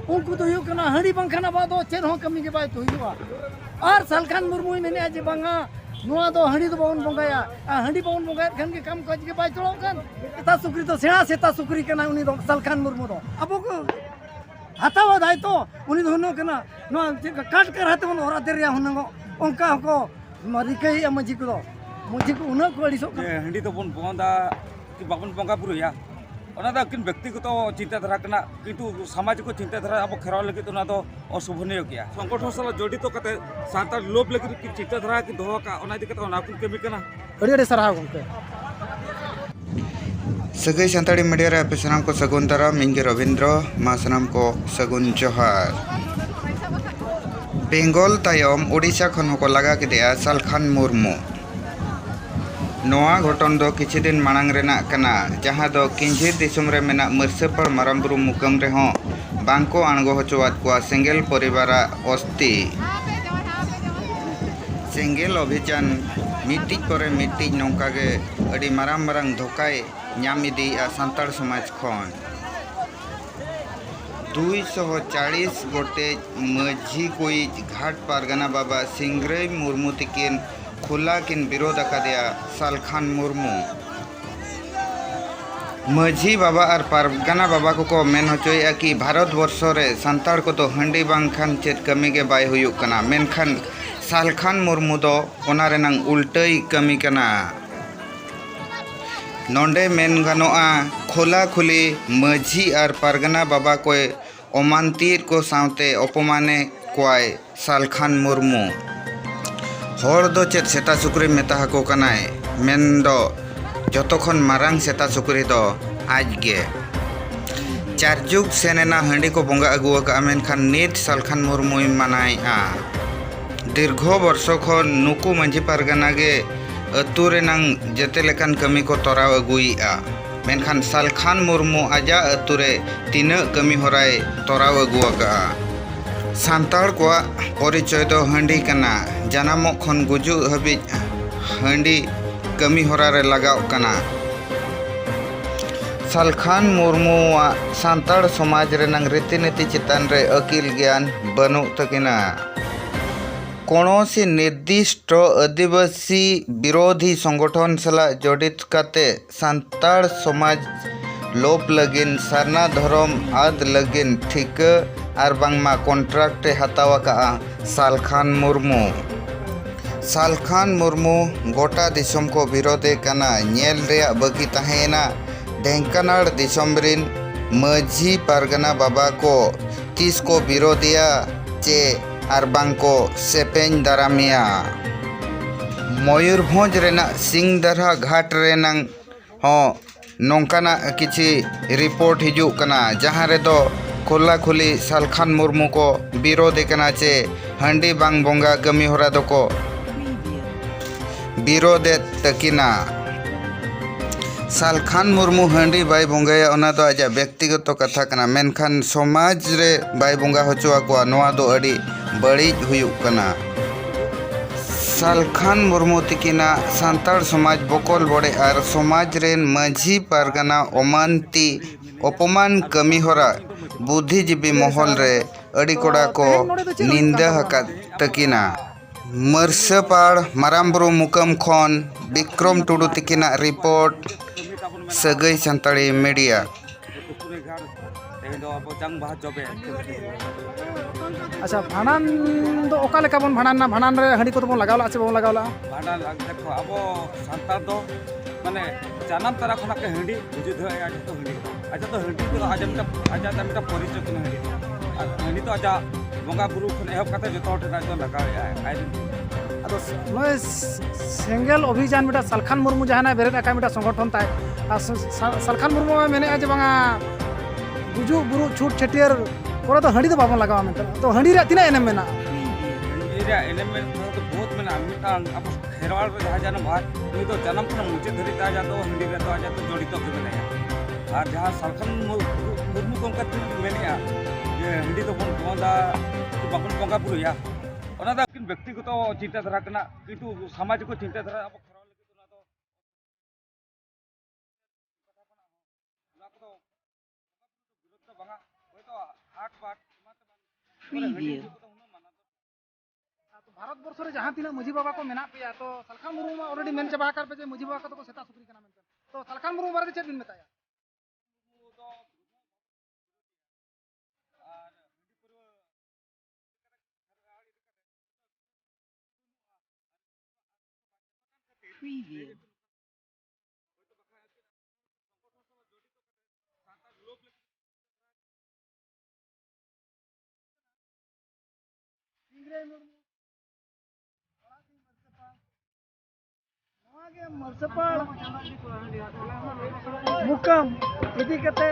उनको तो हड़ी बांखाना बाद चेर हो कमी के बाद तो और सालखान मुर्मू मेने जे बांगा नुआ दो हड़ी तो बावन बंगाया हड़ी बावन बंगाया खान के काम काज के बाय चलो खान एता सुक्री तो सेना सेता सुक्री कना उनी दो सालखान मुर्मू दो अब को हतावा दाय तो उनी दो नो कना नो काट कर हाते मन ओरा देरिया हुनगो ओंका को मरिकई मजी को उना को अड़ी सो हंडी तो बन बंदा कि बाबन बंगा पुरुया किन व्यक्तिगत चिंताधारा कना किंतु समाज को चिंताधारा अब खेराव लगे तो अशोभनीय गया संगठन साल जड़ित करते सानतार लोभ लगे कि चिंताधारा की दोह का कमी कना अड़ी सराह गंके सगई सानताड़ी मीडिया रे आपे सनाम को सगुन दाराम इंगे रविंद्र मा सनाम को सगुन जोहार बेंगल तायम ओडिशा खन को लगा के सालखान मुर्मू नोआ घटन दो किछि दिन मांग रेना कना जहां दो किंझिर दिसुम रे मेना मरसेपड़ मारामबुरु मुकम रे हों बांको आणगो हचुवात को सेंगेल परिवारा अस्ति सेंगेल अभियान मिट्टी परे मिट्टी नौका गे अड़ी माराम मारांग धोकाय ᱧᱟᱢ ᱤᱫᱤᱭᱟ ᱥᱟᱱᱛᱟᱲ ᱥᱚᱢᱟᱡᱽ ᱠᱷᱚᱱ 240 गोटेज माझी कोई घाट पारगना बाबा सिंगरई मुर्मू तकिन खुला किन विरोध अकादिया सालखान मुर्मू माझी बाबा और पारगना बाबा को मेन होचोया कि भारत वर्ष रे संताड़ को तो हंडी बांखान चेत कमी के बाय हुयुक कना मेनखान सालखान मुर्मू दो ओना रेनांग उल्टई कमी कना नोंडे मेन गानोआ खोला खुली माझी और पारगना बाबा को अमानतीर को सावते अपमाने कोय सालखान मुर्मू हर दो चेत सेता सुक्री मेता को कनाय मेन दो जतोखन मारांग सेता सुक्री दो आज गे चारजुग सेनेना हंडी को बंगा अगुआ का मेनखान नित सालखान मुर्मू मानाया दीर्घ वर्ष खन नुकु माझी पारगना गे अतु रेनांग जते लेकान कमी को तोराव अगुईआ मेनखान सालखान मुर्मू आजा अतु रे तीना कमी होराय तोराव अगुआका सानताड़ को परिचय दो हंडी कना जानामो खन गुजु हबि हंडी कमी होरा रे लगाव कना सालखान मुर्मू सानताड़ समाज रेनांग रीतिनीति चितान रे अकिल ज्ञान बनु तकिना कौनसी निर्दिष्ट आदिवासी विरोधी संगठन सला जड़ित काते सानताड़ समाज लोप लगिन सारना धर्म आद लगिन ठीक और बांगमा कॉन्ट्रैक्ट हतावा का सालखान मुर्मू गोटा दिसम को विरोधे कना नेल रेया बगी तहेना ढेंकानाड़ दिसम रिन माझी पारगना बाबा को तीस को विरोधिया चे और बांको सेपेन दारामिया मयूरभंज रेना सिंगदरहा घाट रेनांग हो नौकाना किछि रिपोर्ट हिजू कना जहां रे दो खुला खुली सालखान मुर्मू को विरोध कना चे हंडी बांग बोंगा कमी होरा दो को विरोध तकिना सालखान मुर्मू हंडी बाय बोंगाया ओना दो आजा व्यक्तिगत कथा कना मेनखान समाज रे बाय बोंगा होचुआ को नोआ दो अड़ी बड़ीज हुयुक कना सालखान मुर्मू तकिना सानताड़ समाज बकल बड़े और समाज रेन माझी पारगना अमानती अपमान कमी होरा बुद्धिजीवी महल रे अड़ी कोड़ा को निंदा हका तकिना मरसेपाड़ मारामबुरु मुकम खन विक्रम टुडू तकिना रिपोर्ट सगई सानताड़ी मीडिया अच्छा भाणान दो ओका लेका बन भाणान ना भाणान रे हंडी को तो बन लगावला से बन लगावला भाणान देखो अब संतार दो माने जानम तरा खना के हंडी बुझि धय आज तो हंडी तो आजा मिटा परिचय को हंडी तो आजा बंगा बुरु खन एहब काते जतो ठना तो लगाया है अदो नय सेंगेल अभियान मिटा सालखान मुर्मू जहाना बेरे का मिटा संगठन ताय सालखान मुर्मू मेने आज बंगा गुजु बुरु छूट छटियर और तो हंडी तो बाबन लगावा में तो हंडी रे तिना एनम मेना एनम में तो बहुत मेना मिटा अब खेरवाल रे जहां जाना भात तो जन्म खन मुचे धरी ता जा तो हंडी रे तो आजा तो जड़ी तो के मेना और जहां सालखान मुर्मू को का मेनिया ये हंडी तो बंदा बाबन बंगा पुरुया ओना दा किन व्यक्तिगत चिंताधारा कना किंतु सामाजिक चिंताधारा अब खेराव लगे तो ना तो विरोध तो बंगा तो हाट बाट भारत वर्ष रे जहां तीना मजी बाबा को मेना पे तो सलखान मुर्मू मा ऑलरेडी मेन चबा कर पे मजी बाबा को सेता सुकरी कना मेनते तो सलखान मुर्मू बारे चेक बिन बताया मर्सपाल मुकम इदी कते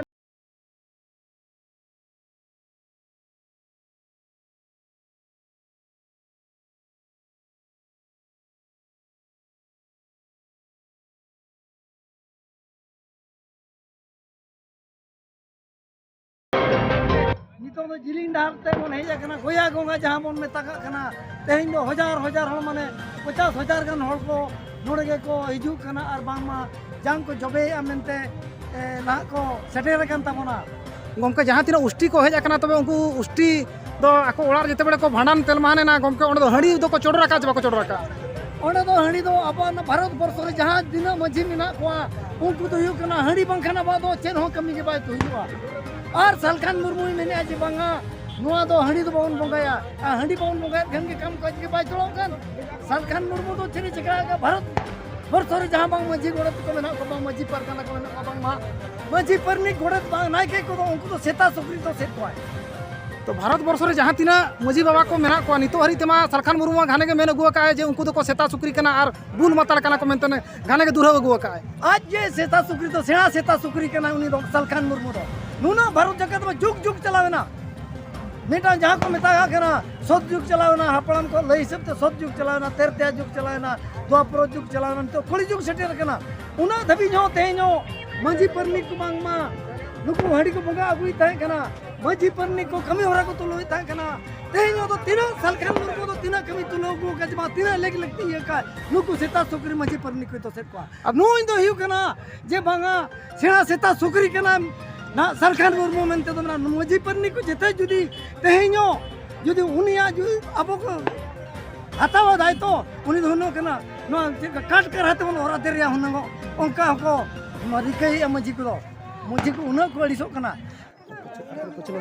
नितों दो जिलिंग डाल ते मन हेज कना गोया गोंगा जहां मन में ताका कना तेहिं दो हजार हजार हल माने 50,000 गन हल को नोड़े को हिजू कना और बांगमा जांग को जबे मेनते ना को सेटेर कन तबना गमके जहां तिना उष्टि को हेज कना तबे उनको उष्टि दो आको ओळार जते बेले को भांडान तेलमाने ना गमके ओंडे दो हड़ी दो को चोडरा का जबा को चोडरा का ओंडे दो हड़ी दो अपन भारत वर्ष रे जहां दिन मझी मिना को उनको तो हुयो कना हड़ी बंखना बा दो चेन हो कमी के बाय तो हुआ और सलखान मुर्मू मेने आज बांगा नुआ दो हड़ी दो बाउन बंगाया हड़ी बाउन बंगाया घन के काम काज के बाय चलो कन सलखान मुर्मू तो चेनी चिकरा का भारत वर्ष रे जहां बांग मझी गोड़त को मेना को बांग मझी परगना को मेना बांग मा मझी परनी गोड़त बांग नाय के को उनको तो सेता सुकरी तो सेत को तो भारत वर्ष रे जहां तीना मझी बाबा को मेना को नितो हरी तेमा सलखान मुर्मू घाने के मेन गुआ का है जे उनको तो को सेता सुकरी कना और बुल मतल कना को मेनतने घाने के दुरह गुआ का है आज जे सेता सुकरी तो सेना सेता सुकरी कना उनी दो सलखान मुर्मू दो नुना भारत जगत में जुग जुग चलावेना मेटा जहां को मेता कना सत जुग चलावेना हपड़म को लई हिसाब ते सत जुग चलावेना तेरते जुग चलावेना द्वापर जुग चलावेना तो कली जुग सेटेर कना उना धबी जो तेनो मझी परनी को बांगमा नुकु हड़ी को बंगा अगुई ताहे कना मझी परनी को कमी होरा को तो लोई ताहे कना तेनो तो तीना सलखान मुर्मू तो तीना कमी तो लोगो का जमा तीना लेग लगती है का नुकु सेता सुकरी मझी परनी को तो सेट को अब नो इन तो हिउ कना जे बांगा सेना सेता सुकरी कना ना सलखान मुर्मू मेनते तो ना मझी परनी को जेते जुदी तेहिनो जुदी उनिया जु अब को हतावा दाय तो उनी दोनो कना नो काट कर हाते मन ओरा देरिया हुनगो ओंका को मरिकई मझी को मुझे को उना को अड़िसो कना कुछ लोग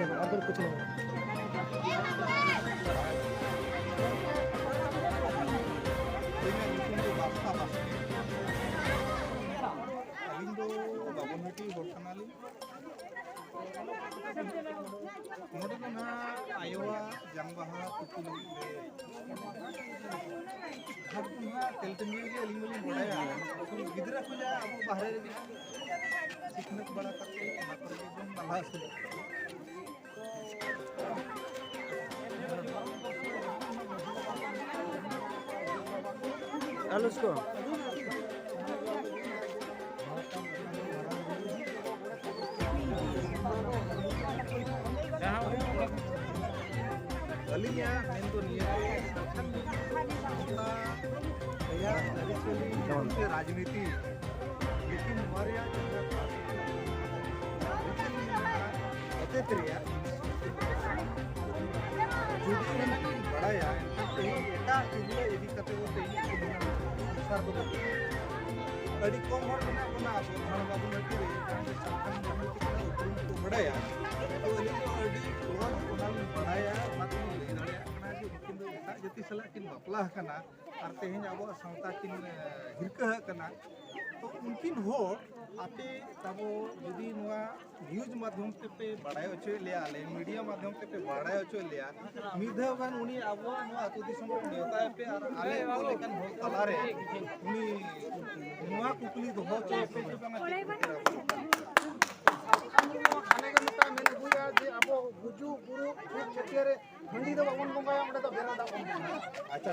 आयोवा जंगबहा कुकुली हबुहा तेलतंगी के अलिंगली बड़ाया गिदरा खुला अब बाहर रे सिखनत बड़ा करके मात्र के जन बाहर से हेलो इसको अलिया मेन तो निया के राजनीति लेकिन हमारे अतेत्रिया बड़ा यार एटा इजले यदि कते वो तेई सर को अड़ी कम हर बना बना अब बाबू नटी तो बड़ा यार तो अड़ी कोन बड़ा यार मतलब जति सला किन बपला कना और तेहन अब सावता किन हिरका कना तो उनकिन हो आते तबो यदि नुआ न्यूज माध्यम ते पे बड़ाय होचो लिया ले मीडिया माध्यम ते पे बड़ाय होचो लिया मिधवन उनी अब नुआ अतु दिसम को नेता पे और आले को लेकन हो तलारे उनी नुआ कुकली दोहो चे पे खाने के मिता मैंने बुया जे अब बुजु गुरु छटियारे मंडी दो बाबन बंगाया ओडे तो बेरा दा अच्छा